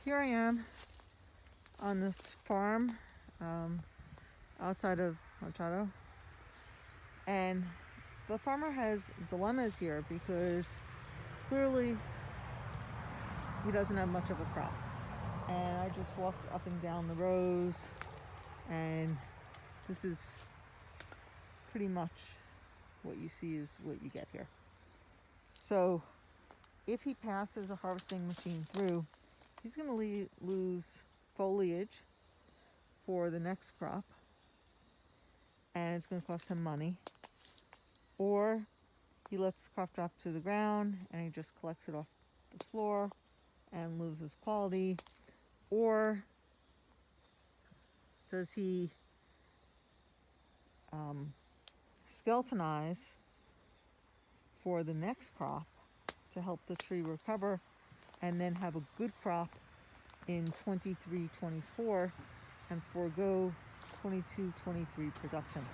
Here I am on this farm outside of Machado, and the farmer has dilemmas here because clearly he doesn't have much of a crop. And I just walked up and down the rows, and this is pretty much what you see is what you get here. So if he passes a harvesting machine through, he's going to lose foliage for the next crop, and it's going to cost him money. Or he lets the crop drop to the ground and he just collects it off the floor and loses quality. Or does he skeletonize for the next crop to help the tree recover and then have a good crop in 23-24 and forego 22-23 production?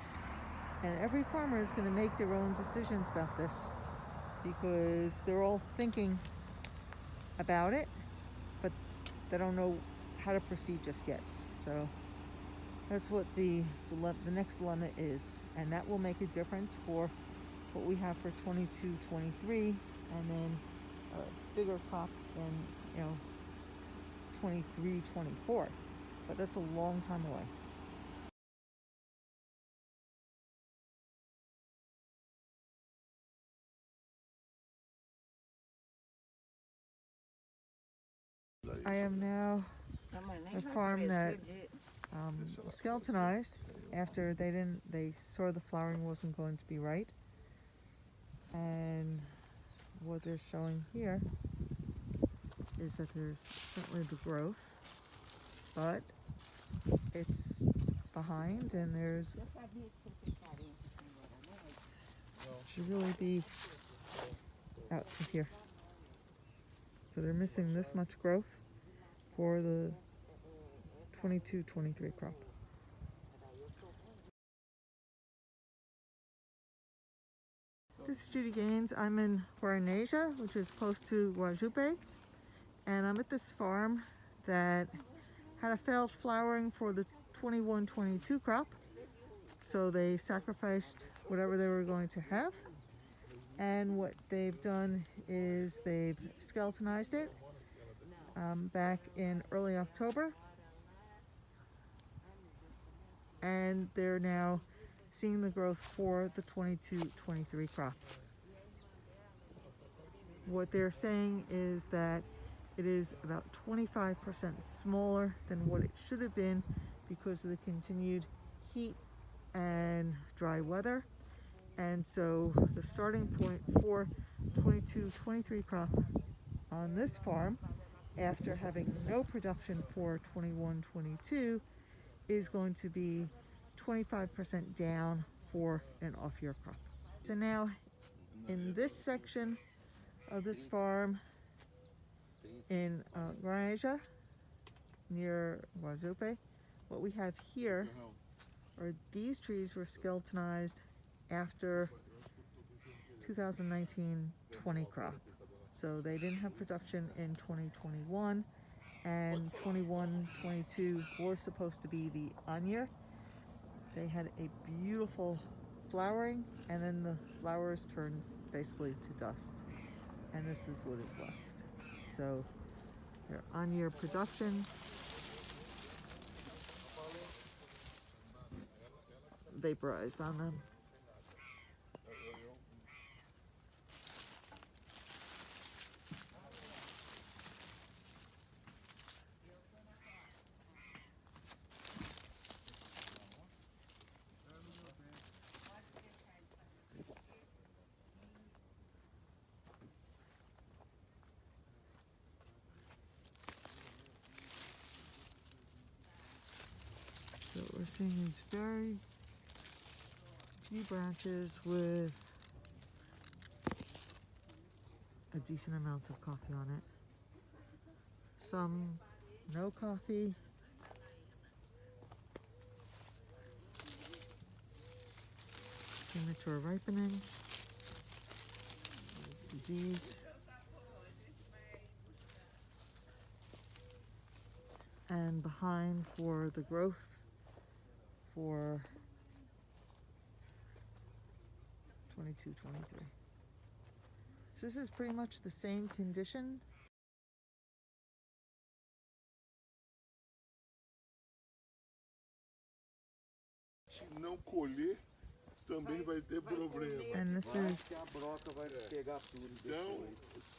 And every farmer is going to make their own decisions about this because they're all thinking about it, but they don't know how to proceed just yet. So that's what the next dilemma is, and that will make a difference for what we have for 22-23, and then a bigger crop than 23-24. But that's a long time away. I am now a farm that skeletonized after they saw the flowering wasn't going to be right, and what they're showing here is that there's certainly the growth, but it's behind, and there's should really be out to here. So they're missing this much growth for the 22-23 crop. This is Judy Gaines. I'm in Guarnesia, which is close to Guaxupe, and I'm at this farm that had a failed flowering for the 21-22 crop. So they sacrificed whatever they were going to have, and what they've done is they've skeletonized it back in early October, and they're now seeing the growth for the 22-23 crop. What they're saying is that it is about 25% smaller than what it should have been because of the continued heat and dry weather. And so the starting point for 22-23 crop on this farm, after having no production for 21-22, is going to be 25% down for an off-year crop. So now in this section of this farm in Guarnesia near Guaxupe, what we have here are these trees were skeletonized after 2019-20 crop. So they didn't have production in 2021, and 21-22 was supposed to be the on year. They had a beautiful flowering, and then the flowers turned basically to dust, and this is what is left. So their on year production vaporized on them. So what we're seeing is very few branches with a decent amount of coffee on it. Some no coffee. Premature ripening. Disease. and behind for the growth for 22, 23. So this is pretty much the same condition. Não colher também vai ter problema. And this is Então,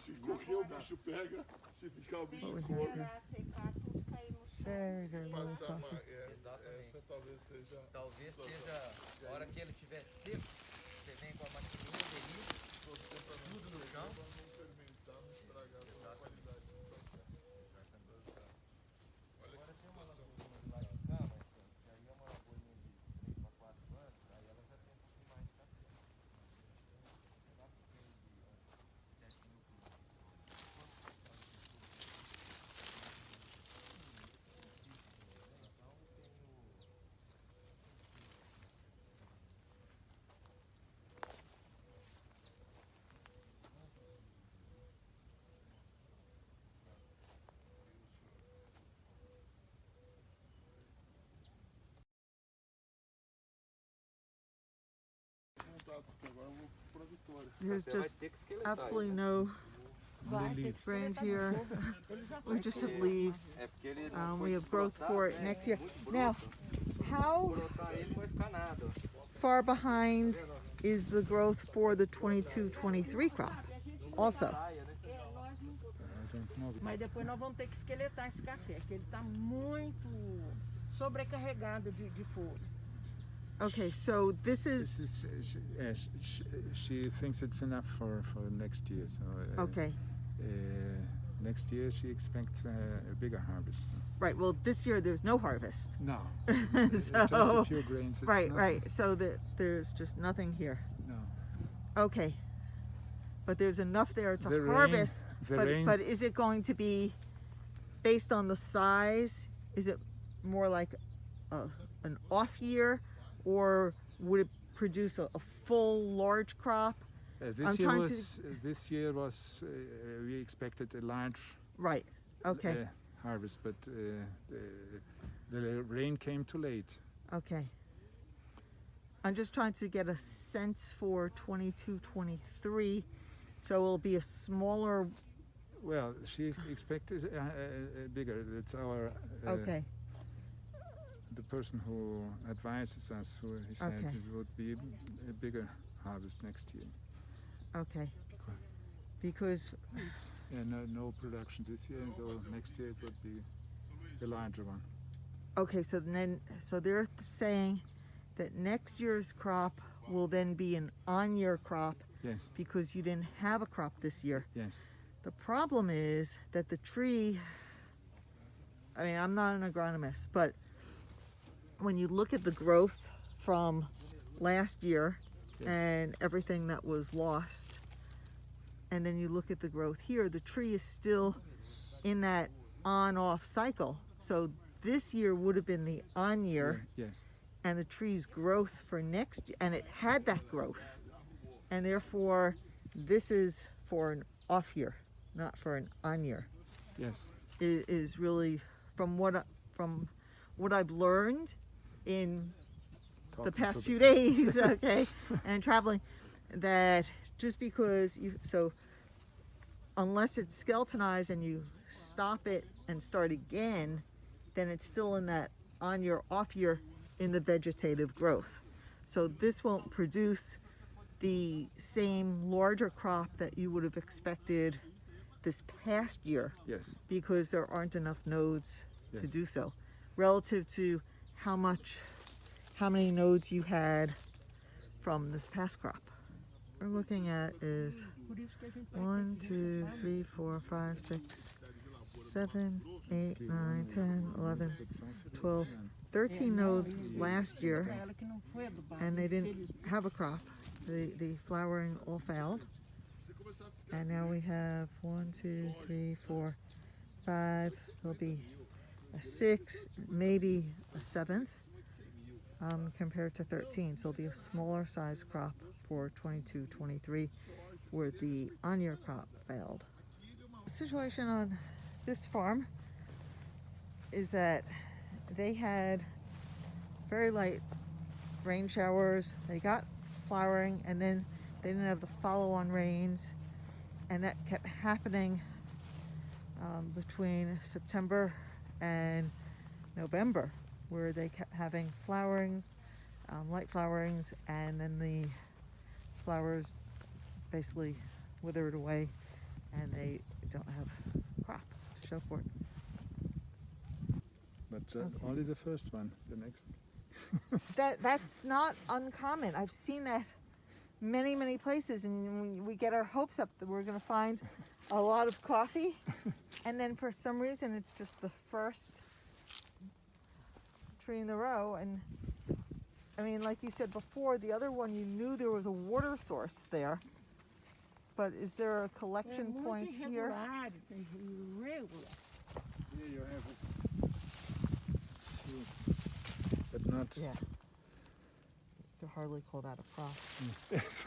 se correr o bicho pega, se ficar o bicho come. very, very low Passar coffee. essa talvez seja. Talvez seja a hora que ele estiver seco, você vem com a maquininha dele, tudo no chão. Para não fermentar, não estragar a qualidade do processo. Olha Agora tem uma lagoinha lá de cá, mas aí é uma lagoinha de 3 para 4 anos, aí ela já tem um pouquinho mais de café. Lá que tem de 7 mil quilos. porque agora eu vou para Vitória. There's Você vai just ter que esqueletar, absolutely né? no Vai ter que grains seletar here. de novo. Ele já We just have leaves. É porque ele We have growth for it next year. Now, Se how brotar ele, não vai ficar nada. far behind is the growth for the 22-23 crop? Also, Praia, né? Mas depois nós vamos ter que esqueletar esse café, que ele está muito sobrecarregado de folha. okay, so this is This is, she thinks it's enough for next year. So okay. Next year she expects a bigger harvest. Right. Well, this year there's no harvest. No, just a So few grains. It's right, nothing. right. So there's just nothing here. No, Okay. But there's enough there to The rain- harvest. the But rain- but is it going to be based on the size? Is it more like an off year, or would it produce a full large crop? I'm this year was we expected a large Right. Okay. harvest, but the rain came too late. Okay. I'm just trying to get a sense for 22-23, so it'll be a smaller. Well, she expected a bigger. That's our Okay. the person who advises us. Who he said Okay. it would be a bigger harvest next year. Okay. Because Yeah, no production this year, so next year it would be the larger one. okay, so they're saying that next year's crop will then be an on-year crop Yes, because you didn't have a crop this year. yes. The problem is that the tree, I mean, I'm not an agronomist, but when you look at the growth from last year Yes. and everything that was lost, and then you look at the growth here, the tree is still in that on-off cycle. So this year would have been the on year, Yes, and the tree's growth for next year, and it had that growth, and therefore this is for an off year, not for an on year. yes. Is really from what I've learned in the Talking past to few days, okay, and traveling, that just because so unless it's skeletonized and you stop it and start again, then it's still in that on year, off year in the vegetative growth. So this won't produce the same larger crop that you would have expected this past year Yes, because there aren't enough nodes to Yes. do so relative to how many nodes you had from this past crop. What we're looking at is Por isso que a gente vai 1, ter que 2, resetar 3, 4, 5, 6, 7, 8, 9, 10, 11, 12, 13 nodes last year, pra ela que não foi adubada. and they didn't Infelizmente. have a crop. The flowering all failed. And now we have 1, 2, 3, 4, 5. There'll be a 6, maybe a 7th, compared to 13. So it'll be a smaller size crop for 22-23, where the on-year crop failed. The situation on this farm is that they had very light rain showers. They got flowering, and then they didn't have the follow-on rains, and that kept happening between September and November, where they kept having flowerings, light flowerings, and then the flowers basically withered away, and they don't have crop to show for it. But only the first one. The next. That's not uncommon. I've seen that many places, and when we get our hopes up that we're going to find a lot of coffee, and then for some reason it's just the first tree in the row. And I mean, like you said before, the other one, you knew there was a water source there, but is there a collection point here? Irregular. Here you have it. But not. Yeah. They're hardly called out of crop. Yes.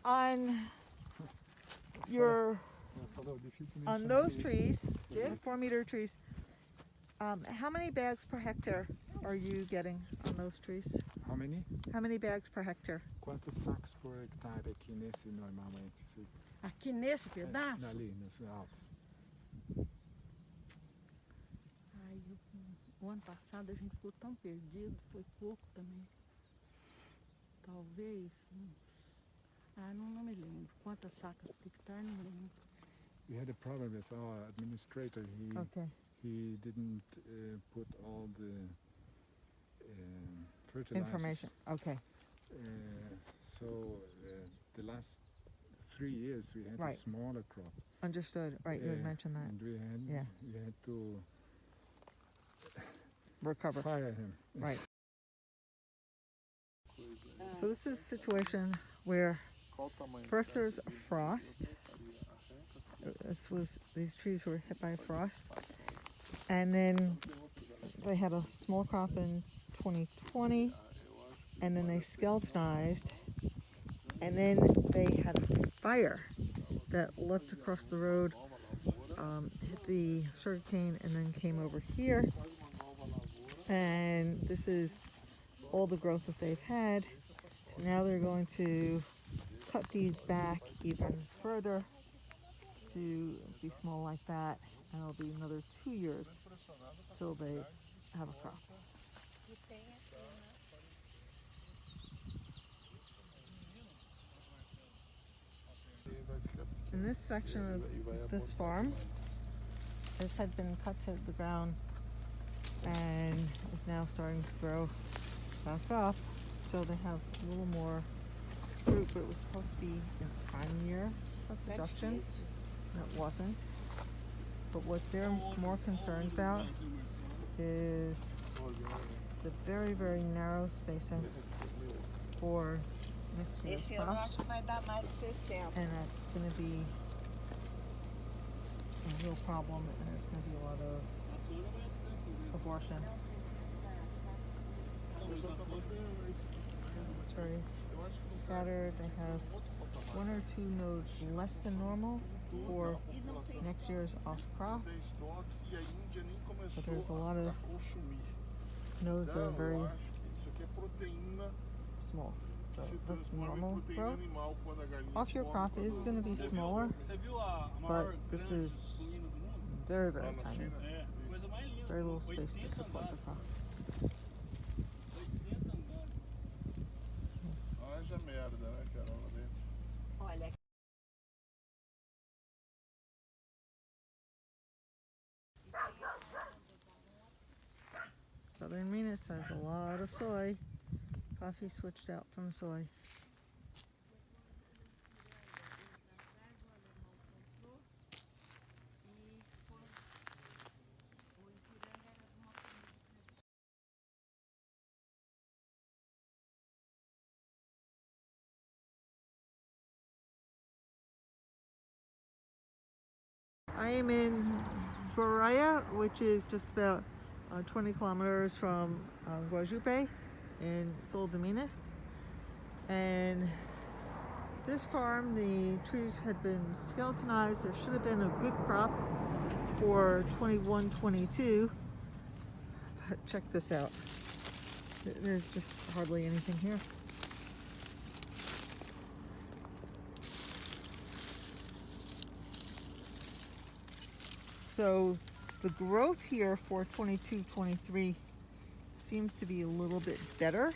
On your on those trees, the 4-meter trees, how many bags per hectare are you getting on those trees? How many? How many bags per hectare? Quantos sacos por hectare aqui nesse normalmente? Aqui nesse pedaço? Ali, nos altos. Ai, o ano passado a gente ficou tão perdido, foi pouco também. Talvez. Não me lembro. Quantas sacas por hectare, não lembro. We had a problem with our administrator. He didn't put all the fertilizers. Information. Okay. So the last 3 years we had Right. a smaller crop. Understood. Right, you had mentioned that. And we had to Recover. fire him. Right. So this is a situation where first there's frost. These trees were hit by frost, and then they had a small crop in 2020, and then they skeletonized, and then they had a fire that leapt across the road, hit the sugarcane, and then came over here. And this is all the growth that they've had. So now they're going to cut these back even further to be small like that, and it'll be another 2 years till they have a crop. In this section of this farm, this had been cut to the ground and is now starting to grow back up, so they have a little more fruit, but it was supposed to be in the prime year of production, and it wasn't. But what they're more concerned about is the very narrow spacing for next year's crop, and that's going to be a real problem, and there's going to be a lot of abortion. So it's very scattered. They have 1 or 2 nodes less than normal for next year's off crop, but there's a lot of nodes that are very small. So that's normal growth. Off your crop is going to be smaller, but this is very tiny. Very little space to support the crop. Haja merda, né, Carol, lá dentro. Olha. Southern Minas has a lot of soy. Coffee switched out from soy. I am in Soraya, which is just about 20 kilometers from Guaxupe in Sul de Minas, and This farm, the trees had been skeletonized. There should have been a good crop for 21-22. But check this out. There's just hardly anything here. So the growth here for 22-23 seems to be a little bit better.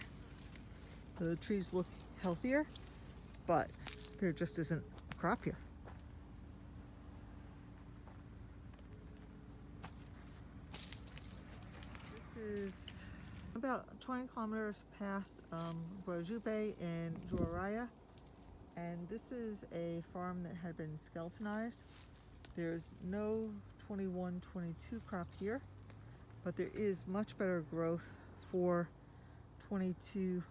The trees look healthier, but there just isn't a crop here. This is about 20 kilometers past Guaxupe in Juaraya, and this is a farm that had been skeletonized. There's no 21-22 crop here, but there is much better growth for 22-23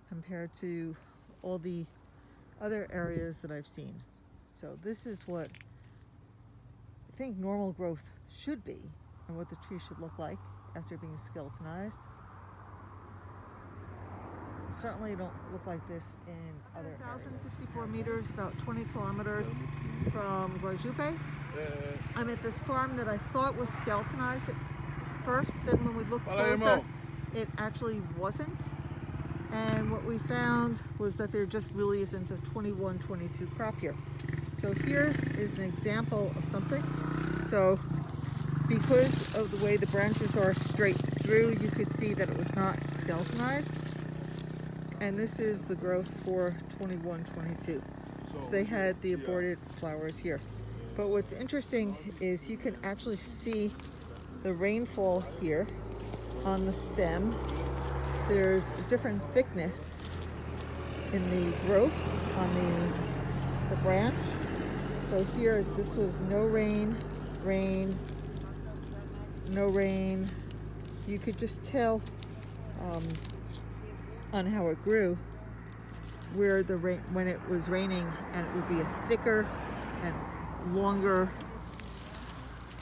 compared to all the other areas that I've seen. So this is what I think normal growth should be and what the tree should look like after being skeletonized. Certainly don't look like this in other 1,064 meters, about 20 kilometers from Guaxupe. I'm at this farm that I thought was skeletonized at first, but then when we looked closer, it actually wasn't. And what we found was that there just really isn't a 21-22 crop here. So here is an example of something. So because of the way the branches are straight through, you could see that it was not skeletonized. And this is the growth for 21-22. So they had the aborted flowers here. But what's interesting is you can actually see the rainfall here on the stem. There's a different thickness in the growth on the branch. So here, this was no rain, rain, no rain. You could just tell on how it grew where the rain, when it was raining, and it would be a thicker and longer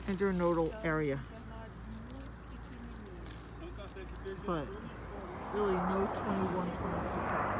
internodal area. But really no 21-22 crop.